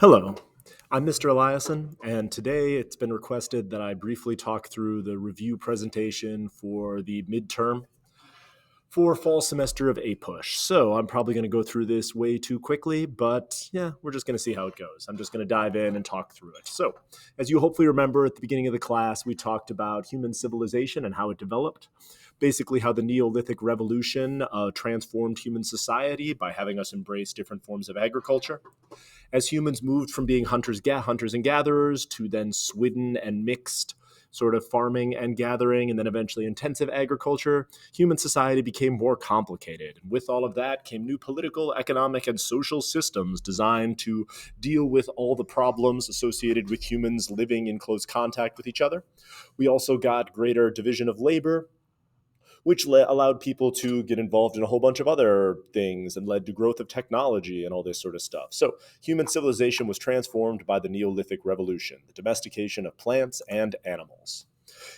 Hello, I'm Mr. Eliason, and today it's been requested that I briefly talk through the review presentation for the midterm for fall semester of APUSH. So I'm probably going to go through this way too quickly, but yeah, we're just going to see how it goes. I'm just going to dive in and talk through it. So, as you hopefully remember at the beginning of the class, we talked about human civilization and how it developed. Basically, how the Neolithic revolution transformed human society by having us embrace different forms of agriculture. As humans moved from being hunters and gatherers to then swidden and mixed sort of farming and gathering, and then eventually intensive agriculture, human society became more complicated. And with all of that came new political, economic, and social systems designed to deal with all the problems associated with humans living in close contact with each other. We also got greater division of labor, which allowed people to get involved in a whole bunch of other things and led to growth of technology and all this sort of stuff. So human civilization was transformed by the Neolithic revolution, the domestication of plants and animals.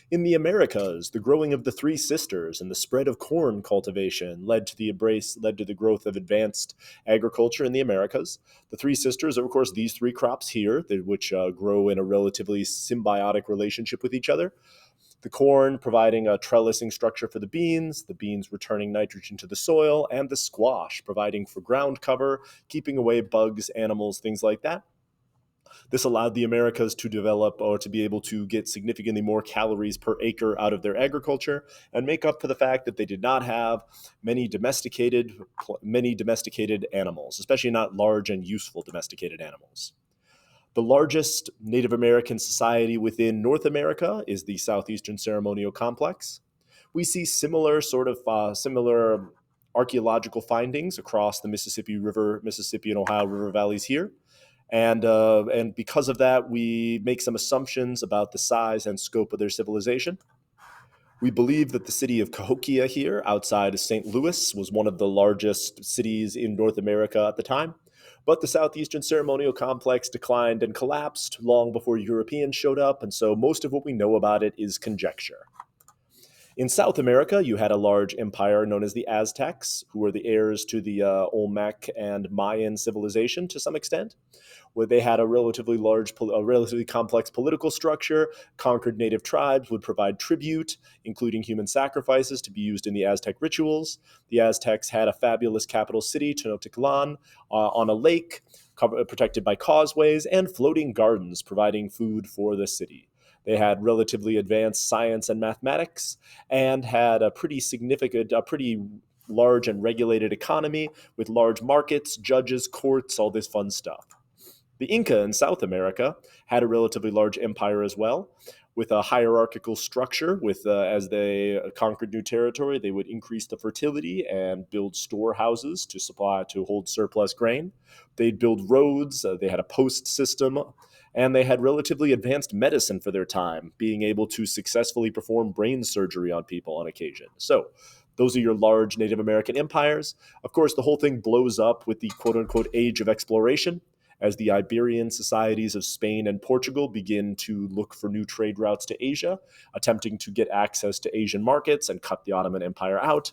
In the Americas, the growing of the Three Sisters and the spread of corn cultivation led to the growth of advanced agriculture in the Americas. The Three Sisters are, of course, these three crops here, which grow in a relatively symbiotic relationship with each other. The corn providing a trellising structure for the beans returning nitrogen to the soil, and the squash providing for ground cover, keeping away bugs, animals, things like that. This allowed the Americas to develop or to be able to get significantly more calories per acre out of their agriculture and make up for the fact that they did not have many domesticated animals, especially not large and useful domesticated animals. The largest Native American society within North America is the Southeastern Ceremonial Complex. We see similar archaeological findings across the Mississippi and Ohio River valleys here. And because of that, we make some assumptions about the size and scope of their civilization. We believe that the city of Cahokia here, outside of St. Louis, was one of the largest cities in North America at the time. But the Southeastern Ceremonial Complex declined and collapsed long before Europeans showed up, and so most of what we know about it is conjecture. In South America, you had a large empire known as the Aztecs, who were the heirs to the Olmec and Mayan civilization to some extent, where they had a relatively complex political structure. Conquered native tribes would provide tribute, including human sacrifices to be used in the Aztec rituals. The Aztecs had a fabulous capital city, Tenochtitlan, on a lake, protected by causeways, and floating gardens providing food for the city. They had relatively advanced science and mathematics and had a pretty large and regulated economy with large markets, judges, courts, all this fun stuff. The Inca in South America had a relatively large empire as well, with a hierarchical structure. As they conquered new territory, they would increase the fertility and build storehouses to hold surplus grain. They'd build roads. They had a post system, and they had relatively advanced medicine for their time, being able to successfully perform brain surgery on people on occasion. So those are your large Native American empires. Of course, the whole thing blows up with the quote-unquote age of exploration, as the Iberian societies of Spain and Portugal begin to look for new trade routes to Asia, attempting to get access to Asian markets and cut the Ottoman Empire out.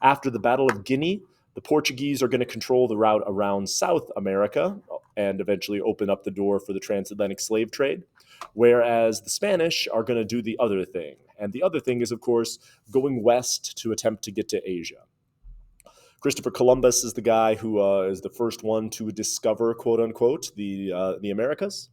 After the Battle of Guinea, the Portuguese are going to control the route around South America and eventually open up the door for the transatlantic slave trade, whereas the Spanish are going to do the other thing. And the other thing is, of course, going west to attempt to get to Asia. Christopher Columbus is the guy who is the first one to discover, quote unquote, the Americas.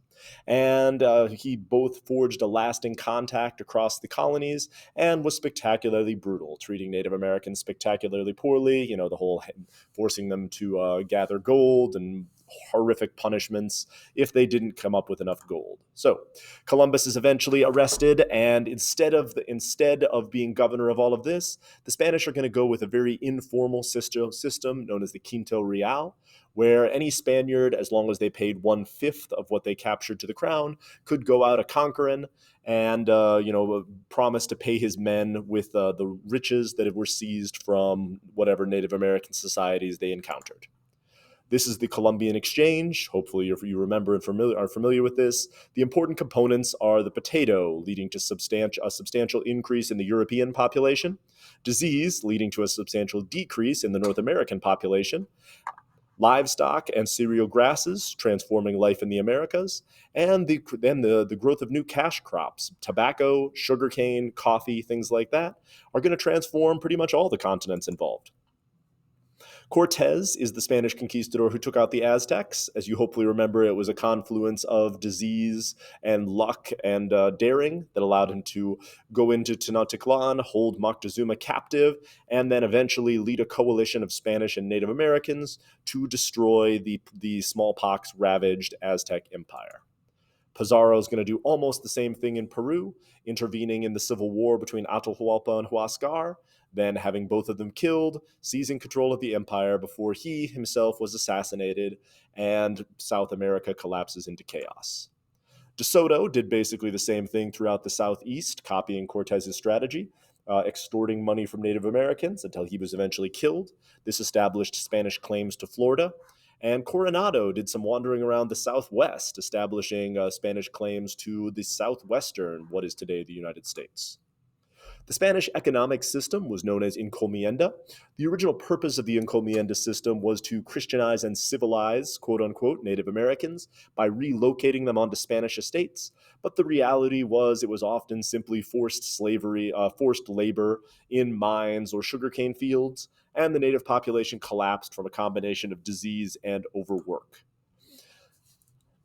And he both forged a lasting contact across the colonies and was spectacularly brutal, treating Native Americans spectacularly poorly, the whole forcing them to gather gold and horrific punishments if they didn't come up with enough gold. So Columbus is eventually arrested, and instead of being governor of all of this, the Spanish are going to go with a very informal system known as the Quinto Real, where any Spaniard, as long as they paid 1/5 of what they captured to the crown, could go out a conquering and promise to pay his men with the riches that were seized from whatever Native American societies they encountered. This is the Columbian Exchange. Hopefully you remember and are familiar with this. The important components are the potato, leading to a substantial increase in the European population, disease, leading to a substantial decrease in the North American population, livestock and cereal grasses, transforming life in the Americas, and the growth of new cash crops, tobacco, sugarcane, coffee, things like that, are going to transform pretty much all the continents involved. Cortez is the Spanish conquistador who took out the Aztecs. As you hopefully remember, it was a confluence of disease and luck and daring that allowed him to go into Tenochtitlan, hold Moctezuma captive, and then eventually lead a coalition of Spanish and Native Americans to destroy the smallpox-ravaged Aztec Empire. Pizarro is going to do almost the same thing in Peru, intervening in the civil war between Atahualpa and Huascar, then having both of them killed, seizing control of the empire before he himself was assassinated, and South America collapses into chaos. De Soto did basically the same thing throughout the Southeast, copying Cortez's strategy, extorting money from Native Americans until he was eventually killed. This established Spanish claims to Florida. And Coronado did some wandering around the Southwest, establishing Spanish claims to the southwestern, what is today the United States. The Spanish economic system was known as encomienda. The original purpose of the encomienda system was to Christianize and civilize, quote unquote, Native Americans by relocating them onto Spanish estates. But the reality was it was often simply forced labor in mines or sugarcane fields, and the native population collapsed from a combination of disease and overwork.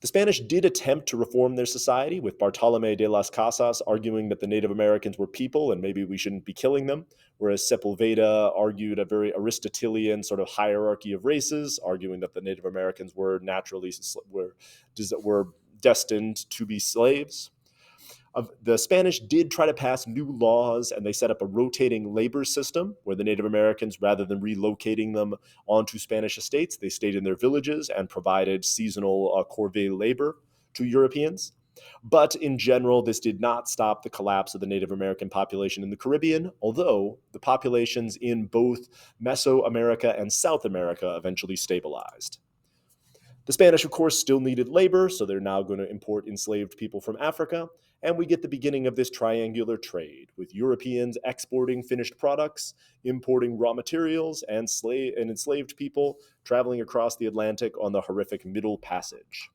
The Spanish did attempt to reform their society, with Bartolomé de las Casas arguing that the Native Americans were people and maybe we shouldn't be killing them, whereas Sepulveda argued a very Aristotelian sort of hierarchy of races, arguing that the Native Americans were were destined to be slaves. The Spanish did try to pass new laws, and they set up a rotating labor system where the Native Americans, rather than relocating them onto Spanish estates, they stayed in their villages and provided seasonal corvée labor to Europeans. But in general, this did not stop the collapse of the Native American population in the Caribbean, although the populations in both Mesoamerica and South America eventually stabilized. The Spanish, of course, still needed labor, so they're now going to import enslaved people from Africa, and we get the beginning of this triangular trade, with Europeans exporting finished products, importing raw materials, and enslaved people traveling across the Atlantic on the horrific Middle Passage.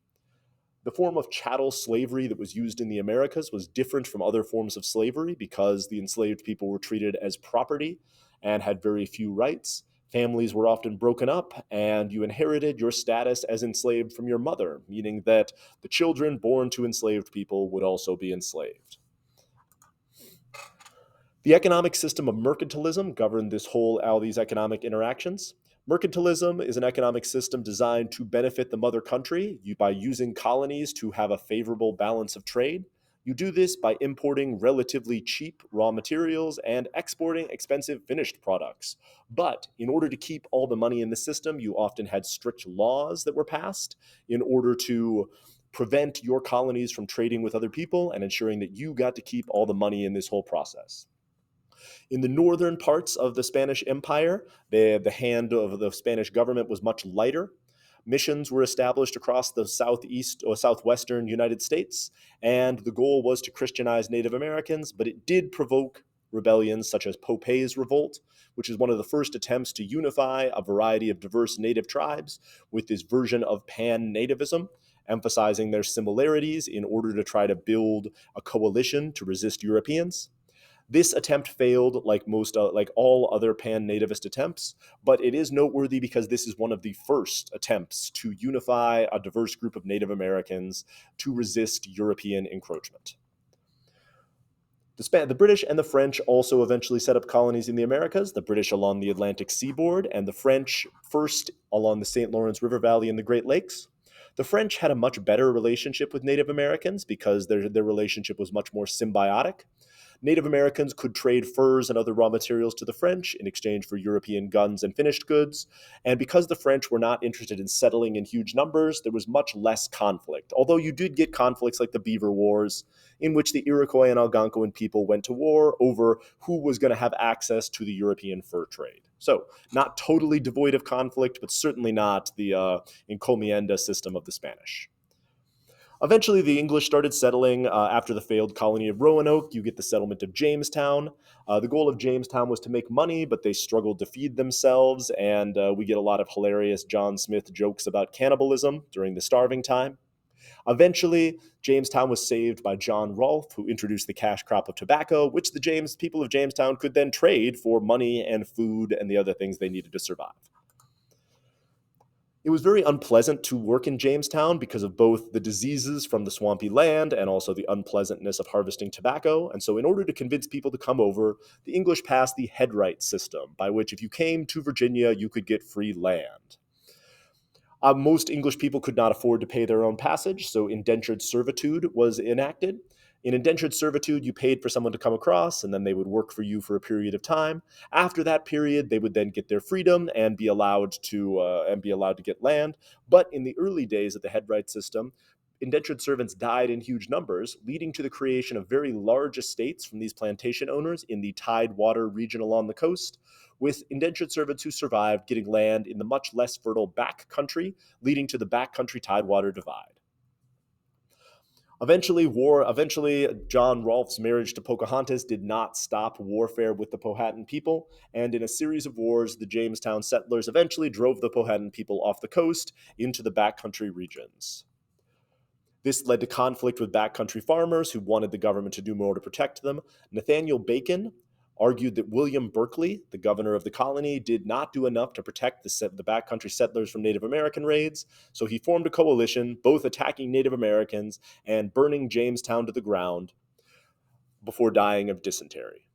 The form of chattel slavery that was used in the Americas was different from other forms of slavery because the enslaved people were treated as property and had very few rights. Families were often broken up, and you inherited your status as enslaved from your mother, meaning that the children born to enslaved people would also be enslaved. The economic system of mercantilism governed all these economic interactions. Mercantilism is an economic system designed to benefit the mother country by using colonies to have a favorable balance of trade. You do this by importing relatively cheap raw materials and exporting expensive finished products. But in order to keep all the money in the system, you often had strict laws that were passed in order to prevent your colonies from trading with other people and ensuring that you got to keep all the money in this whole process. In the northern parts of the Spanish Empire, the hand of the Spanish government was much lighter. Missions were established across the southeast or southwestern United States, and the goal was to Christianize Native Americans, but it did provoke rebellions such as Popay's Revolt, which is one of the first attempts to unify a variety of diverse native tribes with this version of pan-nativism, emphasizing their similarities in order to try to build a coalition to resist Europeans. This attempt failed like all other pan-nativist attempts, but it is noteworthy because this is one of the first attempts to unify a diverse group of Native Americans to resist European encroachment. The British and the French also eventually set up colonies in the Americas, the British along the Atlantic seaboard, and the French first along the St. Lawrence River Valley and the Great Lakes. The French had a much better relationship with Native Americans because their relationship was much more symbiotic. Native Americans could trade furs and other raw materials to the French in exchange for European guns and finished goods, and because the French were not interested in settling in huge numbers, there was much less conflict, although you did get conflicts like the Beaver Wars, in which the Iroquois and Algonquin people went to war over who was going to have access to the European fur trade. So, not totally devoid of conflict, but certainly not the encomienda system of the Spanish. Eventually, the English started settling after the failed colony of Roanoke. You get the settlement of Jamestown. The goal of Jamestown was to make money, but they struggled to feed themselves, and we get a lot of hilarious John Smith jokes about cannibalism during the starving time. Eventually, Jamestown was saved by John Rolfe, who introduced the cash crop of tobacco, which the people of Jamestown could then trade for money and food and the other things they needed to survive. It was very unpleasant to work in Jamestown because of both the diseases from the swampy land and also the unpleasantness of harvesting tobacco. And so, in order to convince people to come over, the English passed the headright system, by which if you came to Virginia, you could get free land. Most English people could not afford to pay their own passage, so indentured servitude was enacted. In indentured servitude, you paid for someone to come across, and then they would work for you for a period of time. After that period, they would then get their freedom and be allowed to get land. But in the early days of the headright system, indentured servants died in huge numbers, leading to the creation of very large estates from these plantation owners in the Tidewater region along the coast, with indentured servants who survived getting land in the much less fertile back country, leading to the backcountry Tidewater divide. Eventually, John Rolfe's marriage to Pocahontas did not stop warfare with the Powhatan people, and in a series of wars, the Jamestown settlers eventually drove the Powhatan people off the coast into the backcountry regions. This led to conflict with backcountry farmers who wanted the government to do more to protect them. Nathaniel Bacon argued that William Berkeley, the governor of the colony, did not do enough to protect the backcountry settlers from Native American raids, so he formed a coalition, both attacking Native Americans and burning Jamestown to the ground before dying of dysentery.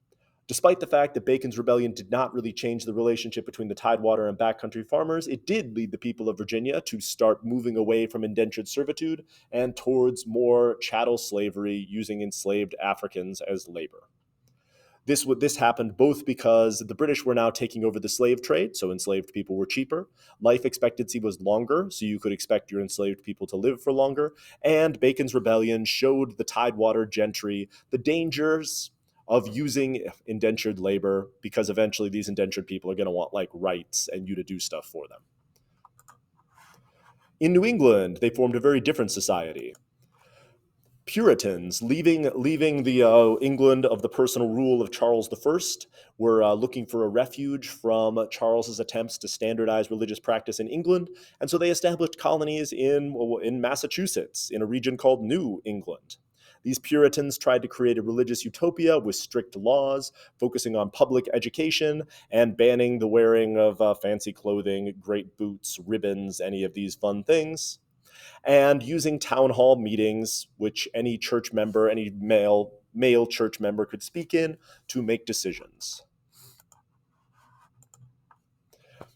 Despite the fact that Bacon's rebellion did not really change the relationship between the Tidewater and backcountry farmers, it did lead the people of Virginia to start moving away from indentured servitude and towards more chattel slavery, using enslaved Africans as labor. This happened both because the British were now taking over the slave trade, so enslaved people were cheaper. Life expectancy was longer, so you could expect your enslaved people to live for longer. And Bacon's rebellion showed the Tidewater gentry the dangers of using indentured labor, because eventually these indentured people are going to want like rights and you to do stuff for them. In New England, they formed a very different society. Puritans, leaving the England of the personal rule of Charles I, were looking for a refuge from Charles's attempts to standardize religious practice in England, and so they established colonies in Massachusetts, in a region called New England. These Puritans tried to create a religious utopia with strict laws, focusing on public education and banning the wearing of fancy clothing, great boots, ribbons, any of these fun things, and using town hall meetings, which any church member, any male church member could speak in to make decisions.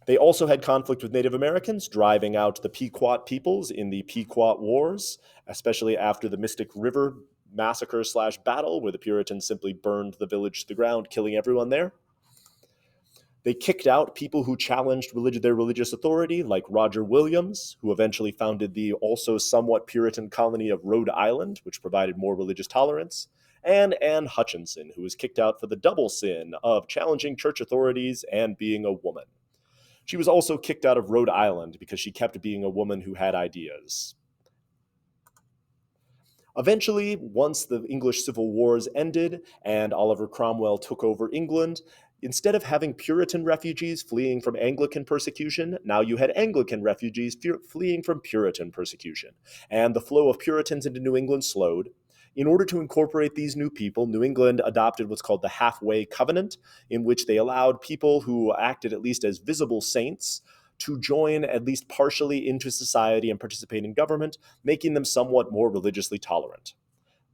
They also had conflict with Native Americans, driving out the Pequot peoples in the Pequot Wars, especially after the Mystic River massacre/battle, where the Puritans simply burned the village to the ground, killing everyone there. They kicked out people who challenged their religious authority, like Roger Williams, who eventually founded the also somewhat Puritan colony of Rhode Island, which provided more religious tolerance, and Anne Hutchinson, who was kicked out for the double sin of challenging church authorities and being a woman. She was also kicked out of Rhode Island because she kept being a woman who had ideas. Eventually, once the English Civil Wars ended and Oliver Cromwell took over England, instead of having Puritan refugees fleeing from Anglican persecution, now you had Anglican refugees fleeing from Puritan persecution. And the flow of Puritans into New England slowed. In order to incorporate these new people, New England adopted what's called the Halfway Covenant, in which they allowed people who acted at least as visible saints to join at least partially into society and participate in government, making them somewhat more religiously tolerant.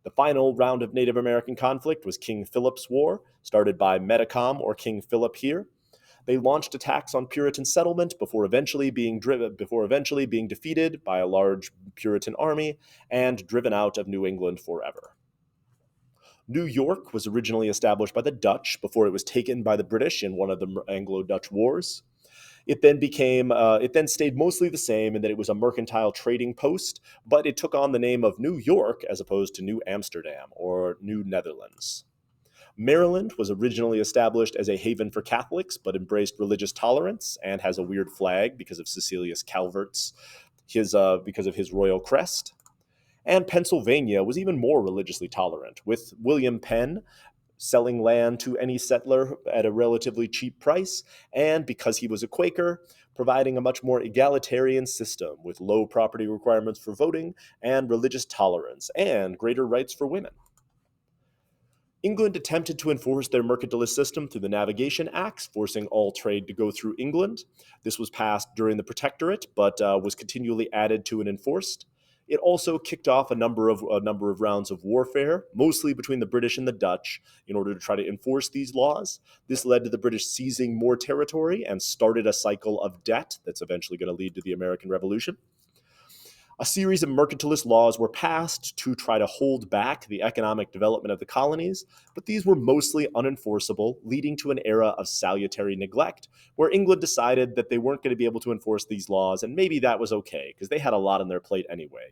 The final round of Native American conflict was King Philip's War, started by Metacom or King Philip here. They launched attacks on Puritan settlement before eventually being defeated by a large Puritan army and driven out of New England forever. New York was originally established by the Dutch before it was taken by the British in one of the Anglo-Dutch wars. It then stayed mostly the same in that it was a mercantile trading post, but it took on the name of New York as opposed to New Amsterdam or New Netherlands. Maryland was originally established as a haven for Catholics, but embraced religious tolerance and has a weird flag because of Cecilius Calvert's, because of his royal crest. And Pennsylvania was even more religiously tolerant, with William Penn selling land to any settler at a relatively cheap price, and because he was a Quaker, providing a much more egalitarian system with low property requirements for voting and religious tolerance and greater rights for women. England attempted to enforce their mercantilist system through the Navigation Acts, forcing all trade to go through England. This was passed during the Protectorate, but was continually added to and enforced. It also kicked off a number of rounds of warfare, mostly between the British and the Dutch, in order to try to enforce these laws. This led to the British seizing more territory and started a cycle of debt that's eventually going to lead to the American Revolution. A series of mercantilist laws were passed to try to hold back the economic development of the colonies, but these were mostly unenforceable, leading to an era of salutary neglect, where England decided that they weren't going to be able to enforce these laws, and maybe that was okay, because they had a lot on their plate anyway,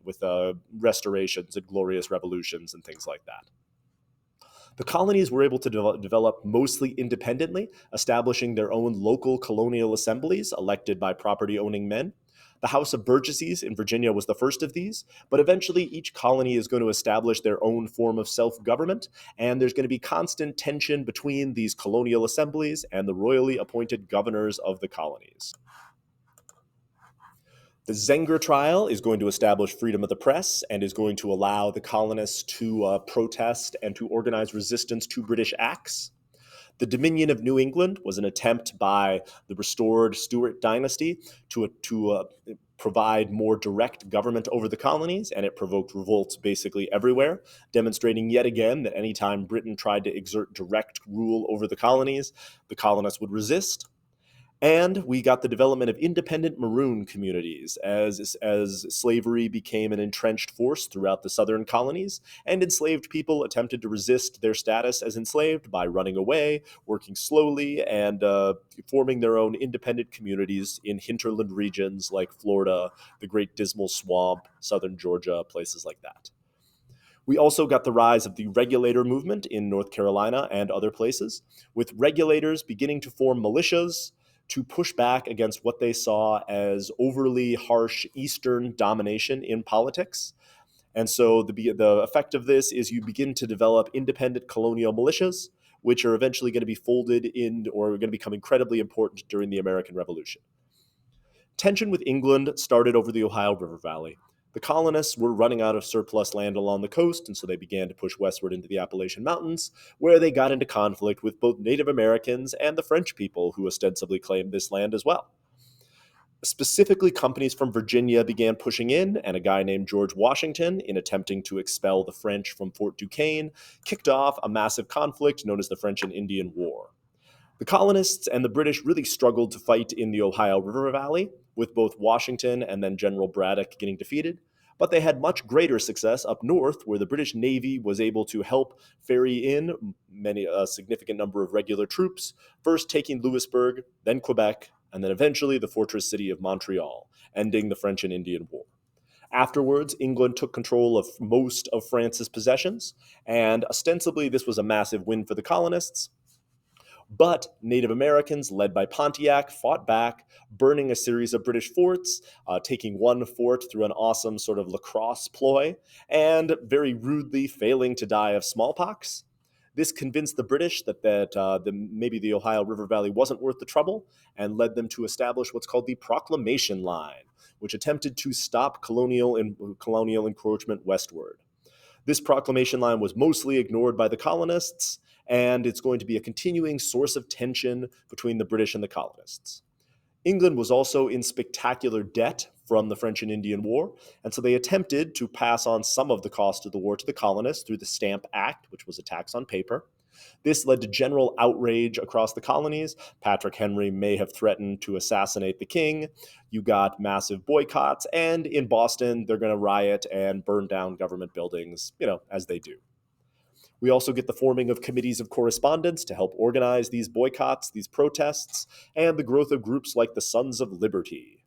with restorations and glorious revolutions and things like that. The colonies were able to develop mostly independently, establishing their own local colonial assemblies elected by property owning men. The House of Burgesses in Virginia was the first of these, but eventually each colony is going to establish their own form of self government, and there's going to be constant tension between these colonial assemblies and the royally appointed governors of the colonies. The Zenger trial is going to establish freedom of the press and is going to allow the colonists to protest and to organize resistance to British acts. The Dominion of New England was an attempt by the restored Stuart dynasty to provide more direct government over the colonies, and it provoked revolts basically everywhere, demonstrating yet again that anytime Britain tried to exert direct rule over the colonists would resist. And we got the development of independent maroon communities as slavery became an entrenched force throughout the southern colonies, and enslaved people attempted to resist their status as enslaved by running away, working slowly, and forming their own independent communities in hinterland regions like Florida, the Great Dismal Swamp, southern Georgia, places like that. We also got the rise of the regulator movement in North Carolina and other places, with regulators beginning to form militias to push back against what they saw as overly harsh Eastern domination in politics. And so the effect of this is you begin to develop independent colonial militias, which are eventually going to be folded in or are going to become incredibly important during the American Revolution. Tension with England started over the Ohio River Valley. The colonists were running out of surplus land along the coast, and so they began to push westward into the Appalachian Mountains, where they got into conflict with both Native Americans and the French people who ostensibly claimed this land as well. Specifically, companies from Virginia began pushing in, and a guy named George Washington, in attempting to expel the French from Fort Duquesne, kicked off a massive conflict known as the French and Indian War. The colonists and the British really struggled to fight in the Ohio River Valley, with both Washington and then General Braddock getting defeated, but they had much greater success up north, where the British Navy was able to help ferry in a significant number of regular troops, first taking Louisbourg, then Quebec, and then eventually the fortress city of Montreal, ending the French and Indian War. Afterwards, England took control of most of France's possessions, and ostensibly this was a massive win for the colonists. But Native Americans, led by Pontiac, fought back, burning a series of British forts, taking one fort through an awesome sort of lacrosse ploy, and very rudely failing to die of smallpox. This convinced the British that maybe the Ohio River Valley wasn't worth the trouble, and led them to establish what's called the Proclamation Line, which attempted to stop colonial encroachment westward. This proclamation line was mostly ignored by the colonists, and it's going to be a continuing source of tension between the British and the colonists. England was also in spectacular debt from the French and Indian War, and so they attempted to pass on some of the cost of the war to the colonists through the Stamp Act, which was a tax on paper. This led to general outrage across the colonies. Patrick Henry may have threatened to assassinate the king. You got massive boycotts, and in Boston, they're going to riot and burn down government buildings, as they do. We also get the forming of committees of correspondence to help organize these boycotts, these protests, and the growth of groups like the Sons of Liberty.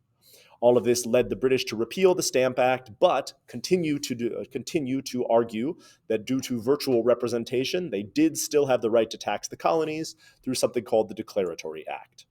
All of this led the British to repeal the Stamp Act, but continue to argue that due to virtual representation, they did still have the right to tax the colonies through something called the Declaratory Act.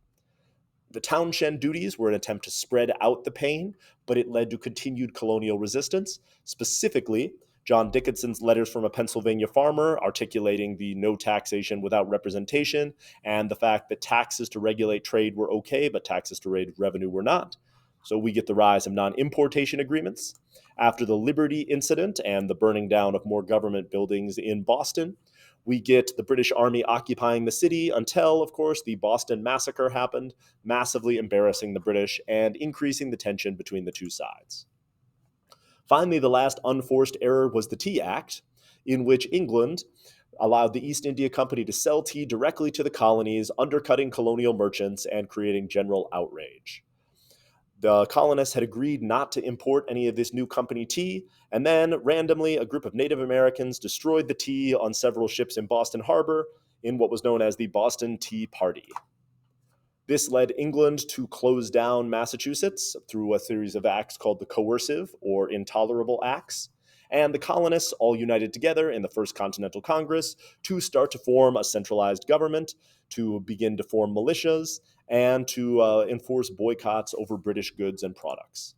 The Townshend duties were an attempt to spread out the pain, but it led to continued colonial resistance. Specifically, John Dickinson's Letters from a Pennsylvania Farmer articulating the no taxation without representation and the fact that taxes to regulate trade were okay, but taxes to raise revenue were not. So we get the rise of non-importation agreements. After the Liberty Incident and the burning down of more government buildings in Boston, we get the British Army occupying the city until, of course, the Boston Massacre happened, massively embarrassing the British and increasing the tension between the two sides. Finally, the last unforced error was the Tea Act, in which England allowed the East India Company to sell tea directly to the colonies, undercutting colonial merchants and creating general outrage. The colonists had agreed not to import any of this new company tea, and then randomly a group of Native Americans destroyed the tea on several ships in Boston Harbor in what was known as the Boston Tea Party. This led England to close down Massachusetts through a series of acts called the Coercive or Intolerable Acts, and the colonists all united together in the First Continental Congress to start to form a centralized government, to begin to form militias, and to enforce boycotts over British goods and products.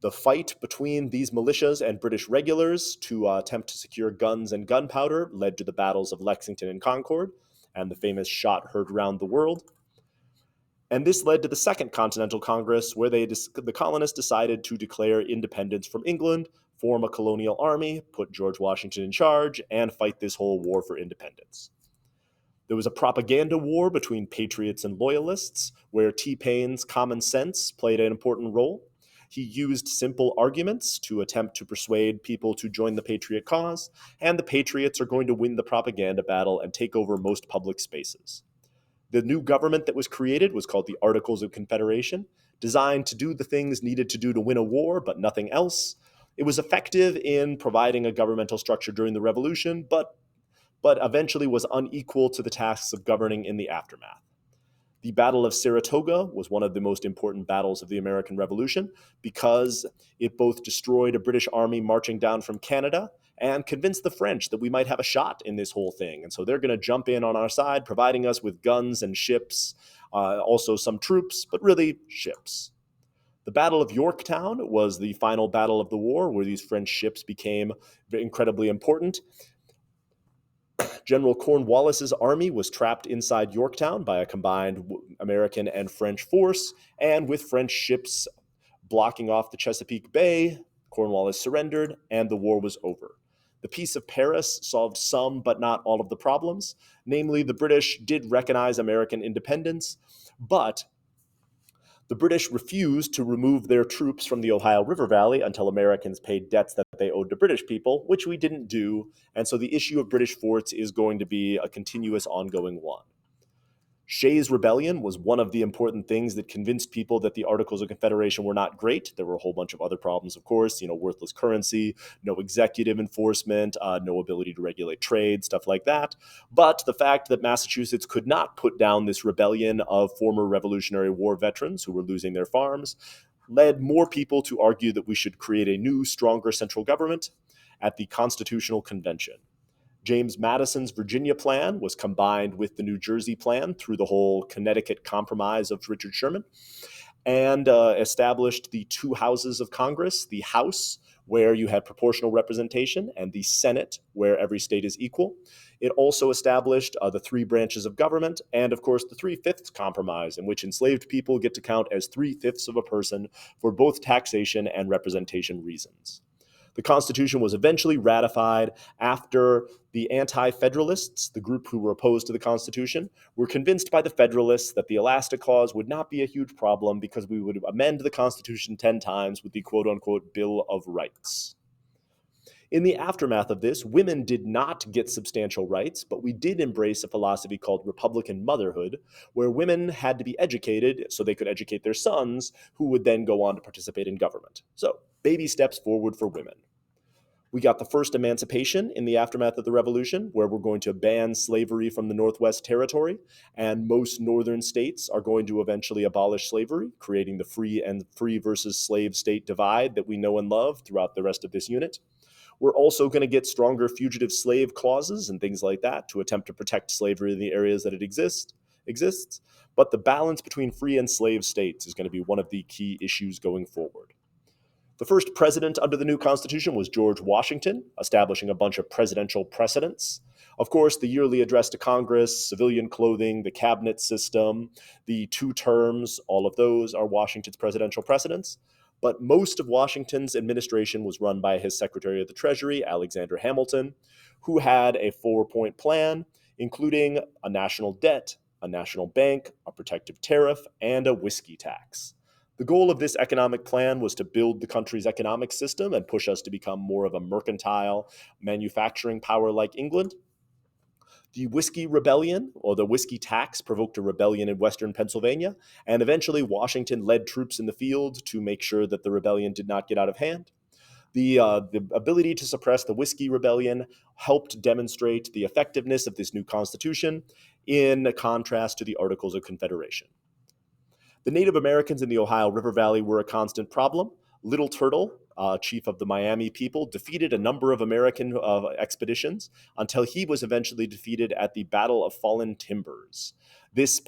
The fight between these militias and British regulars to attempt to secure guns and gunpowder led to the battles of Lexington and Concord, and the famous shot heard round the world. And this led to the Second Continental Congress, where the colonists decided to declare independence from England, form a colonial army, put George Washington in charge, and fight this whole war for independence. There was a propaganda war between patriots and loyalists, where T-Paine's common sense played an important role. He used simple arguments to attempt to persuade people to join the patriot cause, and the patriots are going to win the propaganda battle and take over most public spaces. The new government that was created was called the Articles of Confederation, designed to do the things needed to do to win a war, but nothing else. It was effective in providing a governmental structure during the Revolution, but eventually was unequal to the tasks of governing in the aftermath. The Battle of Saratoga was one of the most important battles of the American Revolution because it both destroyed a British army marching down from Canada and convinced the French that we might have a shot in this whole thing. And so they're going to jump in on our side, providing us with guns and ships, also some troops, but really ships. The Battle of Yorktown was the final battle of the war, where these French ships became incredibly important. General Cornwallis's army was trapped inside Yorktown by a combined American and French force, and with French ships blocking off the Chesapeake Bay, Cornwallis surrendered, and the war was over. The Peace of Paris solved some but not all of the problems. Namely, the British did recognize American independence, but the British refused to remove their troops from the Ohio River Valley until Americans paid debts that they owed to British people, which we didn't do, and so the issue of British forts is going to be a continuous, ongoing one. Shays' Rebellion was one of the important things that convinced people that the Articles of Confederation were not great. There were a whole bunch of other problems, of course, worthless currency, no executive enforcement, no ability to regulate trade, stuff like that. But the fact that Massachusetts could not put down this rebellion of former Revolutionary War veterans who were losing their farms led more people to argue that we should create a new, stronger central government at the Constitutional Convention. James Madison's Virginia plan was combined with the New Jersey plan through the whole Connecticut Compromise of Richard Sherman, and established the two houses of Congress, the House, where you had proportional representation, and the Senate, where every state is equal. It also established the three branches of government, and of course the 3/5 compromise, in which enslaved people get to count as 3/5 of a person for both taxation and representation reasons. The Constitution was eventually ratified after the Anti-Federalists, the group who were opposed to the Constitution, were convinced by the Federalists that the Alaska Clause would not be a huge problem because we would amend the Constitution 10 times with the quote-unquote Bill of Rights. In the aftermath of this, women did not get substantial rights, but we did embrace a philosophy called Republican motherhood, where women had to be educated so they could educate their sons, who would then go on to participate in government. So, baby steps forward for women. We got the first emancipation in the aftermath of the Revolution, where we're going to ban slavery from the Northwest Territory, and most northern states are going to eventually abolish slavery, creating the free versus slave state divide that we know and love throughout the rest of this unit. We're also going to get stronger fugitive slave clauses and things like that to attempt to protect slavery in the areas that it exists. exists, but the balance between free and slave states is going to be one of the key issues going forward. The first president under the new Constitution was George Washington, establishing a bunch of presidential precedents. Of course, the yearly address to Congress, civilian clothing, the cabinet system, the 2 terms, all of those are Washington's presidential precedents. But most of Washington's administration was run by his Secretary of the Treasury, Alexander Hamilton, who had a 4-point plan, including a national debt, a national bank, a protective tariff, and a whiskey tax. The goal of this economic plan was to build the country's economic system and push us to become more of a mercantile manufacturing power like England. The Whiskey Rebellion, or the Whiskey Tax, provoked a rebellion in western Pennsylvania, and eventually Washington led troops in the field to make sure that the rebellion did not get out of hand. The ability to suppress the Whiskey Rebellion helped demonstrate the effectiveness of this new Constitution in contrast to the Articles of Confederation. The Native Americans in the Ohio River Valley were a constant problem. Little Turtle, chief of the Miami people, defeated a number of American expeditions until he was eventually defeated at the Battle of Fallen Timbers. This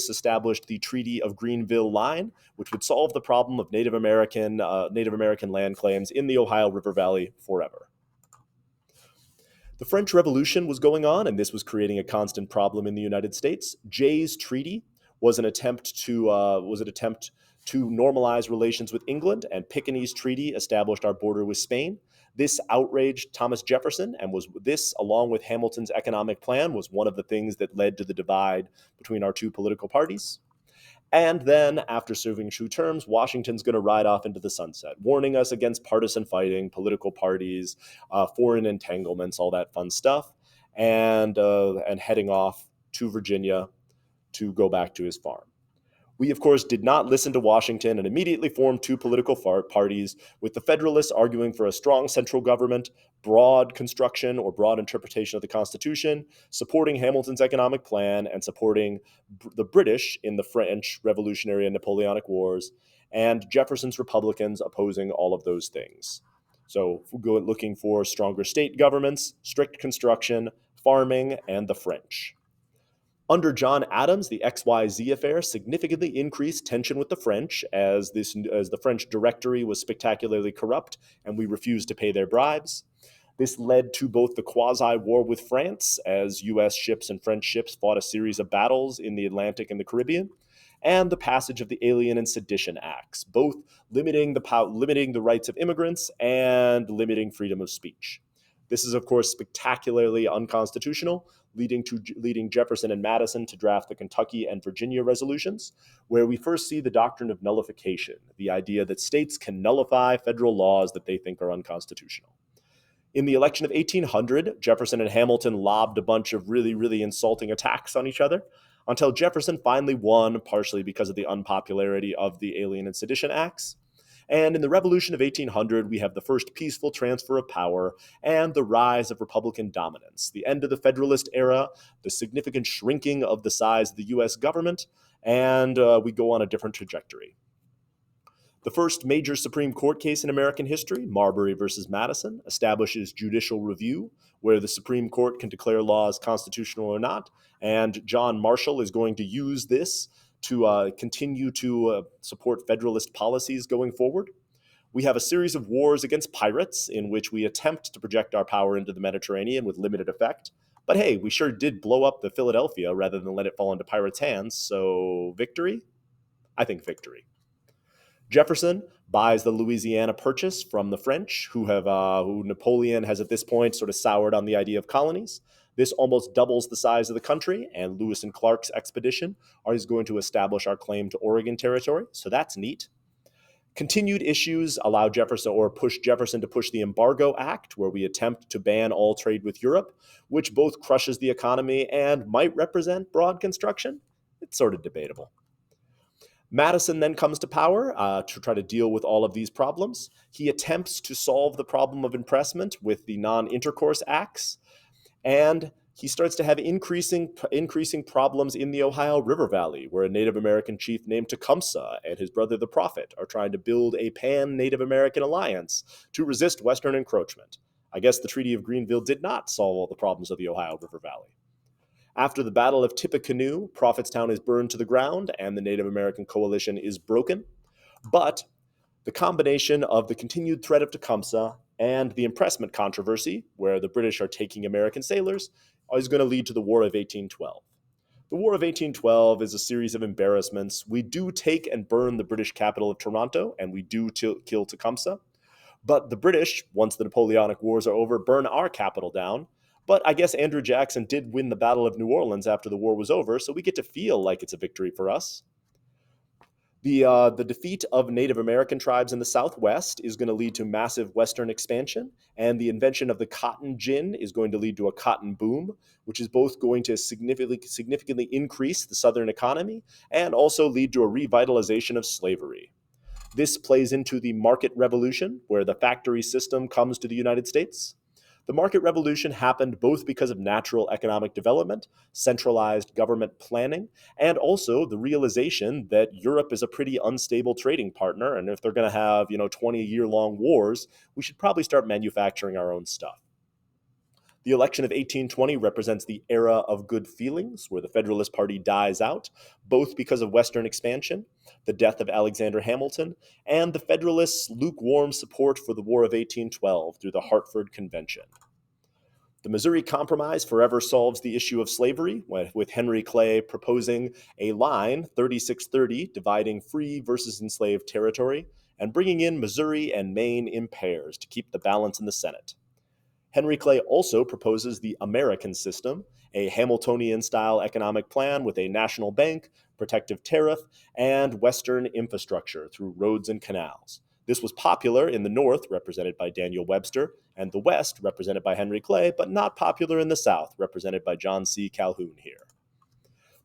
established the Treaty of Greenville Line, which would solve the problem of Native American land claims in the Ohio River Valley forever. The French Revolution was going on, and this was creating a constant problem in the United States. Jay's Treaty was an attempt to normalize relations with England, and Piccaninny's Treaty established our border with Spain. This outraged Thomas Jefferson, and along with Hamilton's economic plan, was one of the things that led to the divide between our 2 political parties. And then, after serving 2 terms, Washington's going to ride off into the sunset, warning us against partisan fighting, political parties, foreign entanglements, all that fun stuff, and heading off to Virginia to go back to his farm. We, of course, did not listen to Washington and immediately formed 2 political parties, with the Federalists arguing for a strong central government, broad construction or broad interpretation of the Constitution, supporting Hamilton's economic plan, and supporting the British in the French Revolutionary and Napoleonic Wars, and Jefferson's Republicans opposing all of those things. So looking for stronger state governments, strict construction, farming, and the French. Under John Adams, the XYZ affair significantly increased tension with the French as the French Directory was spectacularly corrupt and we refused to pay their bribes. This led to both the quasi-war with France, as U.S. ships and French ships fought a series of battles in the Atlantic and the Caribbean, and the passage of the Alien and Sedition Acts, both limiting the rights of immigrants and limiting freedom of speech. This is, of course, spectacularly unconstitutional, leading Jefferson and Madison to draft the Kentucky and Virginia resolutions, where we first see the doctrine of nullification, the idea that states can nullify federal laws that they think are unconstitutional. In the election of 1800, Jefferson and Hamilton lobbed a bunch of really, really insulting attacks on each other, until Jefferson finally won, partially because of the unpopularity of the Alien and Sedition Acts. And in the Revolution of 1800, we have the first peaceful transfer of power and the rise of Republican dominance, the end of the Federalist era, the significant shrinking of the size of the U.S. government, and we go on a different trajectory. The first major Supreme Court case in American history, Marbury versus Madison, establishes judicial review, where the Supreme Court can declare laws constitutional or not, and John Marshall is going to use this to continue to support Federalist policies going forward. We have a series of wars against pirates in which we attempt to project our power into the Mediterranean with limited effect. But hey, we sure did blow up the Philadelphia rather than let it fall into pirates' hands, so victory? I think victory. Jefferson buys the Louisiana Purchase from the French, who Napoleon has at this point sort of soured on the idea of colonies. This almost doubles the size of the country, and Lewis and Clark's expedition is going to establish our claim to Oregon Territory, so that's neat. Continued issues allow Jefferson to push the Embargo Act, where we attempt to ban all trade with Europe, which both crushes the economy and might represent broad construction. It's sort of debatable. Madison then comes to power to try to deal with all of these problems. He attempts to solve the problem of impressment with the Non-Intercourse Acts, and he starts to have increasing problems in the Ohio River Valley, where a Native American chief named Tecumseh and his brother the Prophet are trying to build a pan-Native American alliance to resist Western encroachment. I guess the Treaty of Greenville did not solve all the problems of the Ohio River Valley. After the Battle of Tippecanoe, Prophetstown is burned to the ground and the Native American coalition is broken. But the combination of the continued threat of Tecumseh and the impressment controversy, where the British are taking American sailors, is going to lead to the War of 1812. The War of 1812 is a series of embarrassments. We do take and burn the British capital of Toronto, and we do kill Tecumseh. But the British, once the Napoleonic Wars are over, burn our capital down. But I guess Andrew Jackson did win the Battle of New Orleans after the war was over, so we get to feel like it's a victory for us. The defeat of Native American tribes in the Southwest is going to lead to massive Western expansion, and the invention of the cotton gin is going to lead to a cotton boom, which is both going to significantly increase the Southern economy and also lead to a revitalization of slavery. This plays into the market revolution, where the factory system comes to the United States. The market revolution happened both because of natural economic development, centralized government planning, and also the realization that Europe is a pretty unstable trading partner, and if they're going to have, 20-year-long wars, we should probably start manufacturing our own stuff. The election of 1820 represents the era of good feelings, where the Federalist Party dies out, both because of Western expansion, the death of Alexander Hamilton, and the Federalists' lukewarm support for the War of 1812 through the Hartford Convention. The Missouri Compromise forever solves the issue of slavery, with Henry Clay proposing a line, 3630, dividing free versus enslaved territory, and bringing in Missouri and Maine in pairs to keep the balance in the Senate. Henry Clay also proposes the American system, a Hamiltonian-style economic plan with a national bank, protective tariff, and Western infrastructure through roads and canals. This was popular in the North, represented by Daniel Webster, and the West, represented by Henry Clay, but not popular in the South, represented by John C. Calhoun here.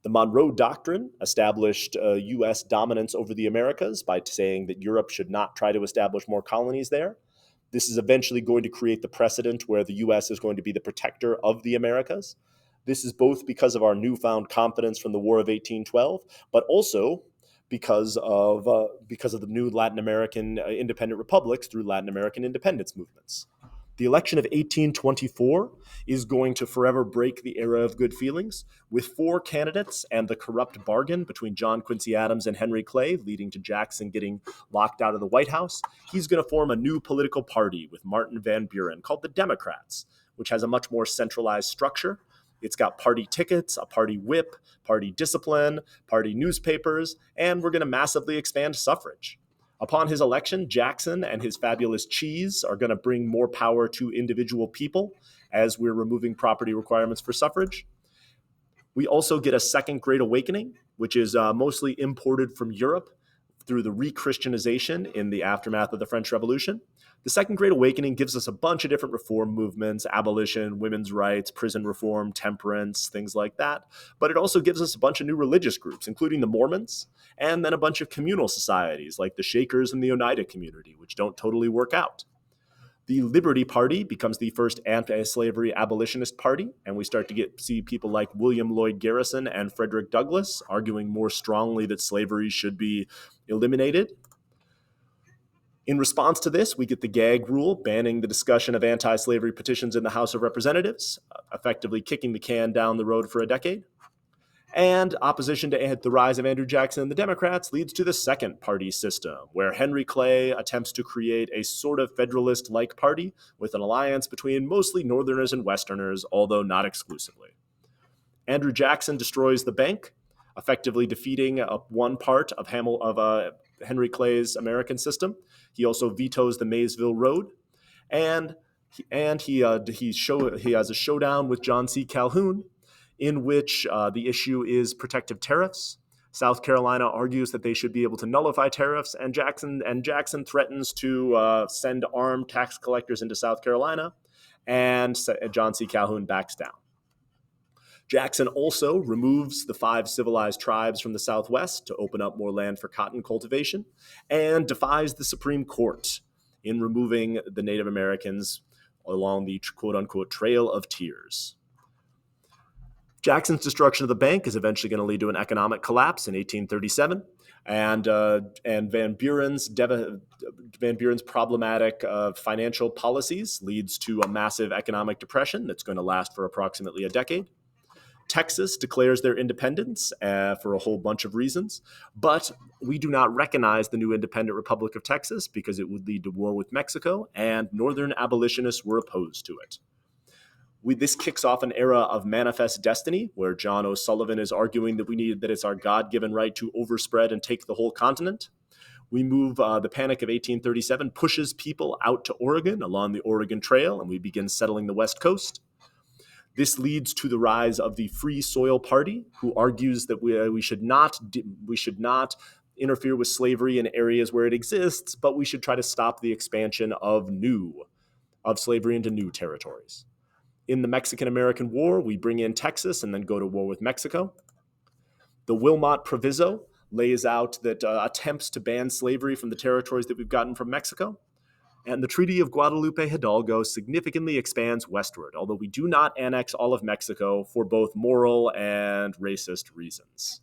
The Monroe Doctrine established U.S. dominance over the Americas by saying that Europe should not try to establish more colonies there. This is eventually going to create the precedent where the U.S. is going to be the protector of the Americas. This is both because of our newfound confidence from the War of 1812, but also because of the new Latin American independent republics through Latin American independence movements. The election of 1824 is going to forever break the era of good feelings, with 4 candidates and the corrupt bargain between John Quincy Adams and Henry Clay leading to Jackson getting locked out of the White House. He's going to form a new political party with Martin Van Buren called the Democrats, which has a much more centralized structure. It's got party tickets, a party whip, party discipline, party newspapers, and we're going to massively expand suffrage. Upon his election, Jackson and his fabulous cheese are going to bring more power to individual people as we're removing property requirements for suffrage. We also get a second Great Awakening, which is mostly imported from Europe through the re-Christianization in the aftermath of the French Revolution. The Second Great Awakening gives us a bunch of different reform movements, abolition, women's rights, prison reform, temperance, things like that. But it also gives us a bunch of new religious groups, including the Mormons, and then a bunch of communal societies like the Shakers and the Oneida community, which don't totally work out. The Liberty Party becomes the first anti-slavery abolitionist party, and we start to see people like William Lloyd Garrison and Frederick Douglass arguing more strongly that slavery should be eliminated. In response to this, we get the gag rule banning the discussion of anti-slavery petitions in the House of Representatives, effectively kicking the can down the road for a decade. And opposition to the rise of Andrew Jackson and the Democrats leads to the second party system, where Henry Clay attempts to create a sort of Federalist-like party with an alliance between mostly Northerners and Westerners, although not exclusively. Andrew Jackson destroys the bank, effectively defeating one part of Henry Clay's American system. He also vetoes the Maysville Road, and he has a showdown with John C. Calhoun, in which the issue is protective tariffs. South Carolina argues that they should be able to nullify tariffs, and Jackson threatens to send armed tax collectors into South Carolina, and John C. Calhoun backs down. Jackson also removes the 5 civilized tribes from the Southwest to open up more land for cotton cultivation, and defies the Supreme Court in removing the Native Americans along the quote-unquote Trail of Tears. Jackson's destruction of the bank is eventually going to lead to an economic collapse in 1837, and Van Buren's problematic financial policies leads to a massive economic depression that's going to last for approximately a decade. Texas declares their independence for a whole bunch of reasons, but we do not recognize the new independent Republic of Texas because it would lead to war with Mexico, and Northern abolitionists were opposed to it. This kicks off an era of manifest destiny, where John O'Sullivan is arguing that it's our God-given right to overspread and take the whole continent. We move, the Panic of 1837 pushes people out to Oregon along the Oregon Trail, and we begin settling the West Coast. This leads to the rise of the Free Soil Party, who argues that we should not interfere with slavery in areas where it exists, but we should try to stop the expansion of slavery into new territories. In the Mexican-American War, we bring in Texas and then go to war with Mexico. The Wilmot Proviso lays out that attempts to ban slavery from the territories that we've gotten from Mexico. And the Treaty of Guadalupe Hidalgo significantly expands westward, although we do not annex all of Mexico for both moral and racist reasons.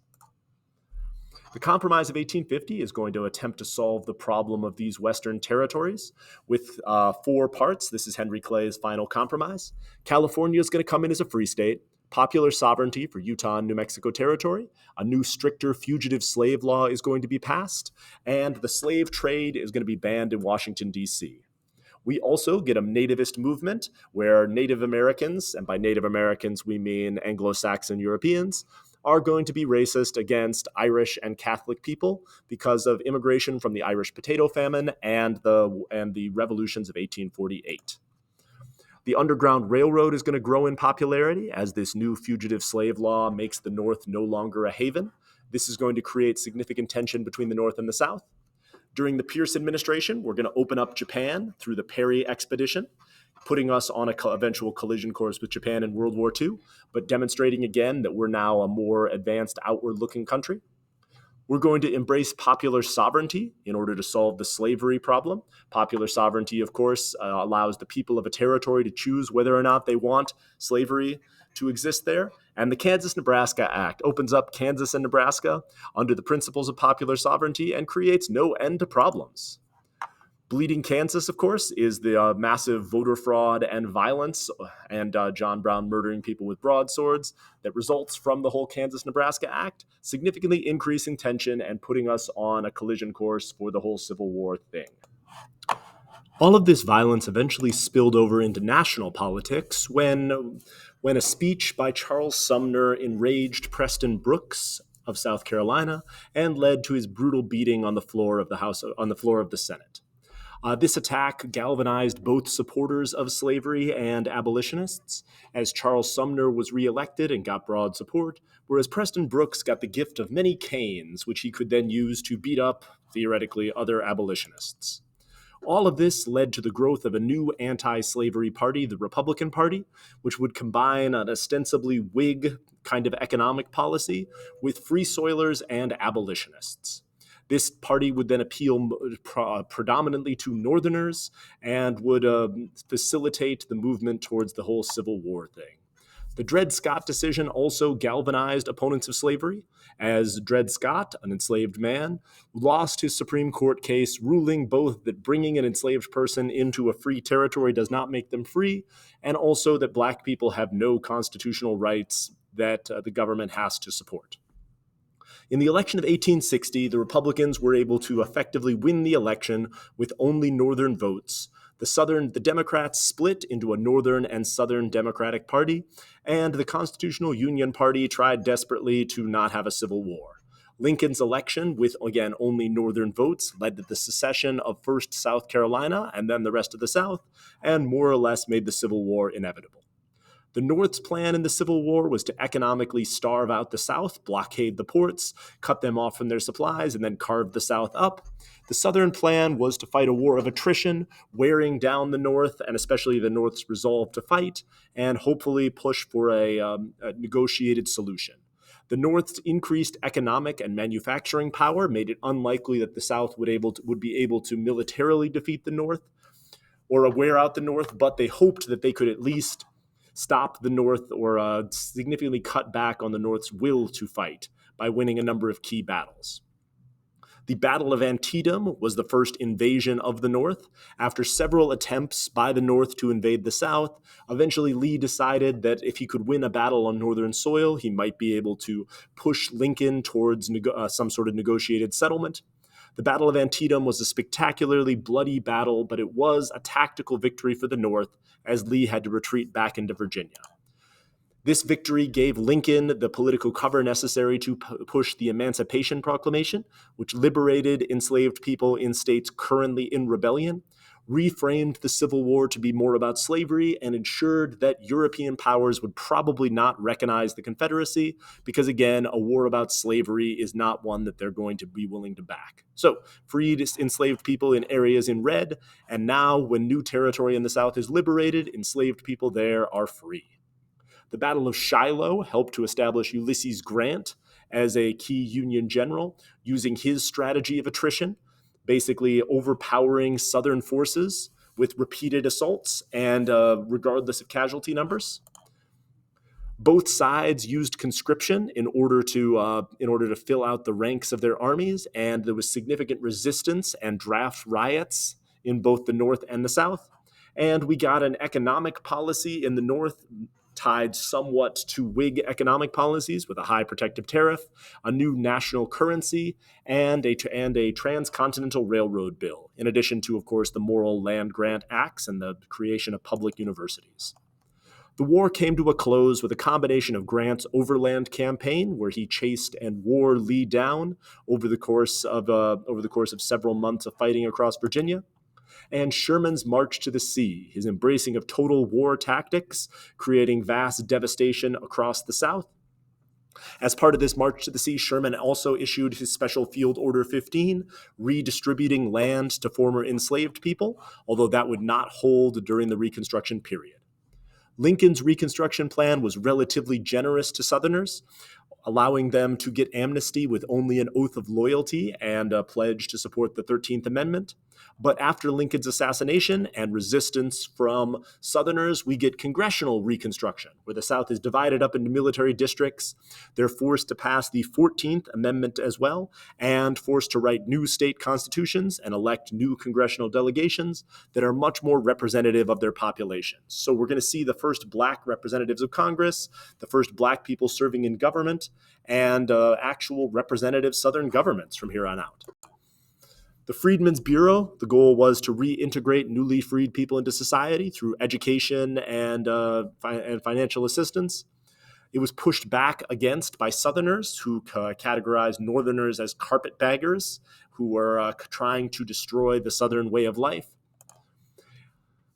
The Compromise of 1850 is going to attempt to solve the problem of these Western territories with 4 parts. This is Henry Clay's final compromise. California is going to come in as a free state, popular sovereignty for Utah and New Mexico territory, a new stricter fugitive slave law is going to be passed, and the slave trade is going to be banned in Washington, D.C. We also get a nativist movement where Native Americans, and by Native Americans we mean Anglo-Saxon Europeans, are going to be racist against Irish and Catholic people because of immigration from the Irish potato famine and the revolutions of 1848. The Underground Railroad is going to grow in popularity as this new fugitive slave law makes the North no longer a haven. This is going to create significant tension between the North and the South. During the Pierce administration, we're going to open up Japan through the Perry Expedition, putting us on an eventual collision course with Japan in World War II, but demonstrating again that we're now a more advanced, outward-looking country. We're going to embrace popular sovereignty in order to solve the slavery problem. Popular sovereignty, of course, allows the people of a territory to choose whether or not they want slavery to exist there. And the Kansas-Nebraska Act opens up Kansas and Nebraska under the principles of popular sovereignty and creates no end to problems. Bleeding Kansas, of course, is the massive voter fraud and violence and John Brown murdering people with broadswords that results from the whole Kansas-Nebraska Act, significantly increasing tension and putting us on a collision course for the whole Civil War thing. All of this violence eventually spilled over into national politics when a speech by Charles Sumner enraged Preston Brooks of South Carolina and led to his brutal beating on the floor of the Senate. This attack galvanized both supporters of slavery and abolitionists, as Charles Sumner was reelected and got broad support, whereas Preston Brooks got the gift of many canes, which he could then use to beat up, theoretically, other abolitionists. All of this led to the growth of a new anti-slavery party, the Republican Party, which would combine an ostensibly Whig kind of economic policy with free soilers and abolitionists. This party would then appeal predominantly to Northerners and would facilitate the movement towards the whole Civil War thing. The Dred Scott decision also galvanized opponents of slavery, as Dred Scott, an enslaved man, lost his Supreme Court case ruling both that bringing an enslaved person into a free territory does not make them free, and also that black people have no constitutional rights that the government has to support. In the election of 1860, the Republicans were able to effectively win the election with only Northern votes. The Democrats split into a Northern and Southern Democratic Party, and the Constitutional Union Party tried desperately to not have a civil war. Lincoln's election, with, again, only Northern votes, led to the secession of first South Carolina and then the rest of the South, and more or less made the Civil War inevitable. The North's plan in the Civil War was to economically starve out the South, blockade the ports, cut them off from their supplies, and then carve the South up. The Southern plan was to fight a war of attrition, wearing down the North, and especially the North's resolve to fight, and hopefully push for a negotiated solution. The North's increased economic and manufacturing power made it unlikely that the South would be able to militarily defeat the North or wear out the North, but they hoped that they could at least stop the North or significantly cut back on the North's will to fight by winning a number of key battles. The Battle of Antietam was the first invasion of the North. After several attempts by the North to invade the South, eventually Lee decided that if he could win a battle on Northern soil, he might be able to push Lincoln towards some sort of negotiated settlement. The Battle of Antietam was a spectacularly bloody battle, but it was a tactical victory for the North, as Lee had to retreat back into Virginia. This victory gave Lincoln the political cover necessary to push the Emancipation Proclamation, which liberated enslaved people in states currently in rebellion, reframed the Civil War to be more about slavery, and ensured that European powers would probably not recognize the Confederacy because, again, a war about slavery is not one that they're going to be willing to back. So, freed enslaved people in areas in red, and now when new territory in the South is liberated, enslaved people there are free. The Battle of Shiloh helped to establish Ulysses Grant as a key Union general, using his strategy of attrition, basically overpowering Southern forces with repeated assaults and regardless of casualty numbers. Both sides used conscription in order to fill out the ranks of their armies, and there was significant resistance and draft riots in both the North and the South. And we got an economic policy in the North tied somewhat to Whig economic policies with a high protective tariff, a new national currency, and a transcontinental railroad bill, in addition to, of course, the Morrill Land Grant Acts and the creation of public universities. The war came to a close with a combination of Grant's overland campaign, where he chased and wore Lee down over the course of several months of fighting across Virginia, and Sherman's march to the sea, his embracing of total war tactics, creating vast devastation across the South. As part of this march to the sea, Sherman also issued his Special Field Order 15, redistributing land to former enslaved people, although that would not hold during the Reconstruction period. Lincoln's Reconstruction plan was relatively generous to Southerners, allowing them to get amnesty with only an oath of loyalty and a pledge to support the 13th Amendment. But after Lincoln's assassination and resistance from Southerners, we get congressional Reconstruction, where the South is divided up into military districts. They're forced to pass the 14th Amendment as well, and forced to write new state constitutions and elect new congressional delegations that are much more representative of their populations. So we're going to see the first Black representatives of Congress, the first Black people serving in government, and actual representative Southern governments from here on out. The Freedmen's Bureau, the goal was to reintegrate newly freed people into society through education and financial assistance. It was pushed back against by Southerners who categorized Northerners as carpetbaggers, who were trying to destroy the Southern way of life.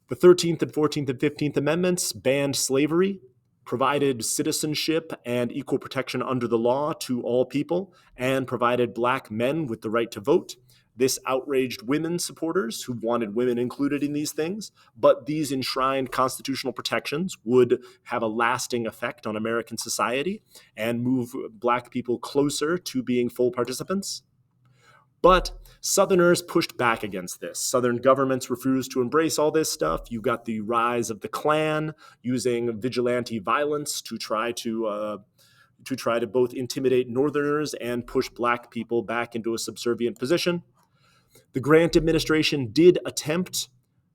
The 13th and 14th and 15th Amendments banned slavery, provided citizenship and equal protection under the law to all people, and provided Black men with the right to vote. This outraged women supporters who wanted women included in these things, but these enshrined constitutional protections would have a lasting effect on American society and move Black people closer to being full participants. But Southerners pushed back against this. Southern governments refused to embrace all this stuff. You got the rise of the Klan using vigilante violence to try to both intimidate Northerners and push Black people back into a subservient position. The Grant administration did attempt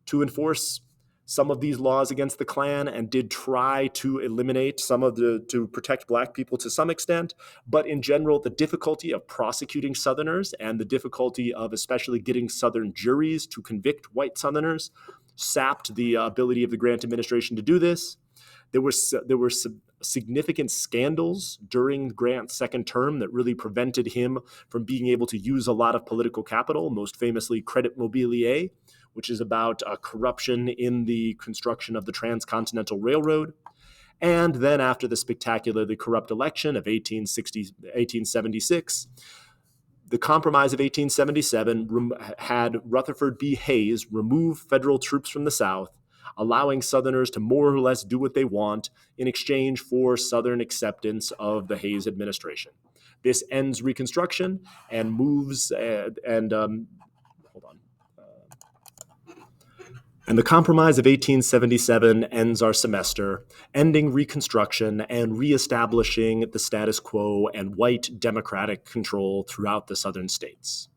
to enforce some of these laws against the Klan and did try to eliminate to protect Black people to some extent. But in general, the difficulty of prosecuting Southerners and the difficulty of especially getting Southern juries to convict white Southerners sapped the ability of the Grant administration to do this. There were some significant scandals during Grant's second term that really prevented him from being able to use a lot of political capital, most famously Credit Mobilier, which is about corruption in the construction of the Transcontinental Railroad. And then after the spectacularly corrupt election of 1876, the Compromise of 1877 had Rutherford B. Hayes remove federal troops from the South, allowing Southerners to more or less do what they want in exchange for Southern acceptance of the Hayes administration. This ends Reconstruction and moves and the Compromise of 1877 ends our semester, ending Reconstruction and reestablishing the status quo and white democratic control throughout the Southern states.